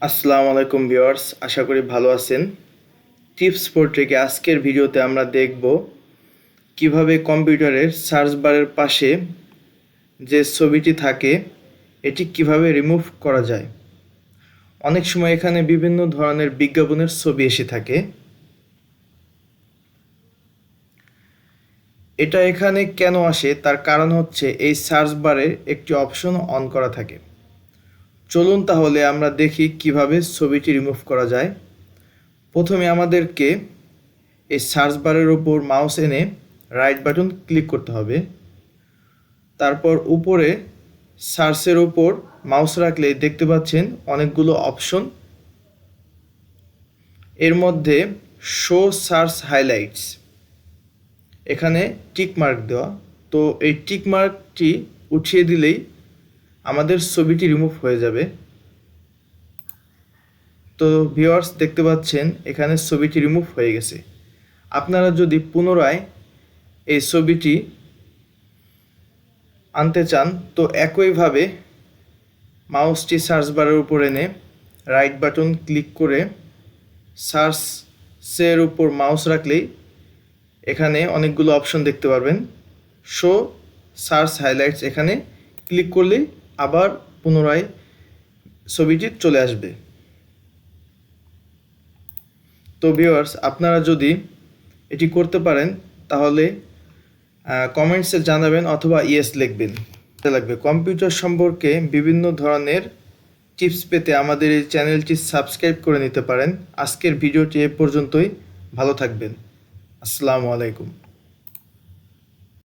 আসসালামু আলাইকুম ভিউয়ার্স, আশা করি ভালো আছেন। টিপস ফর ট্রেকে আজকের ভিডিওতে আমরা দেখব কিভাবে কম্পিউটারের সার্চ বারের পাশে যে ছবিটি থাকে এটি কিভাবে রিমুভ করা যায়। অনেক সময় এখানে বিভিন্ন ধরনের বিজ্ঞাপনের ছবি এসে থাকে। এটা এখানে কেন আসে তার কারণ হচ্ছে এই সার্চ বারে একটি অপশন অন করা থাকে। চলুন তাহলে আমরা দেখি কিভাবে ছবিটি রিমুভ করা যায়। প্রথমে আমাদেরকে এই সার্চ বারের উপর মাউস এনে রাইট বাটন ক্লিক করতে হবে। তারপর উপরে সার্চের উপর মাউস রাখলে দেখতে পাচ্ছেন অনেকগুলো অপশন। এর মধ্যে শো সার্চ হাইলাইটস, এখানে টিক মার্ক দেওয়া, তো এই টিক মার্কটি উঠিয়ে দিলেই আমাদের ছবিটি রিমুভ হয়ে যাবে। তো ভিউয়ার্স দেখতে পাচ্ছেন এখানে ছবিটি রিমুভ হয়ে গেছে। আপনারা যদি পুনরায় এই ছবিটি আনতে চান তো একইভাবে মাউসটি সার্চ বারের উপর এনে রাইট বাটন ক্লিক করে সার্চের উপর মাউস রাখলেই এখানে অনেকগুলো অপশন দেখতে পারবেন। শো সার্চ হাইলাইটস, এখানে ক্লিক করলেই আবার পুনরায় ছবিটি চলে আসবে। তো ভিউয়ার্স, আপনারা যদি এটি করতে পারেন তাহলে কমেন্টসে জানাবেন অথবা ইয়েস লিখবেন। লাগবে কম্পিউটার সম্পর্কে বিভিন্ন ধরনের টিপস পেতে আমাদের এই চ্যানেলটি সাবস্ক্রাইব করে নিতে পারেন। আজকের ভিডিওটি এ পর্যন্তই। ভালো থাকবেন। আসসালামু আলাইকুম।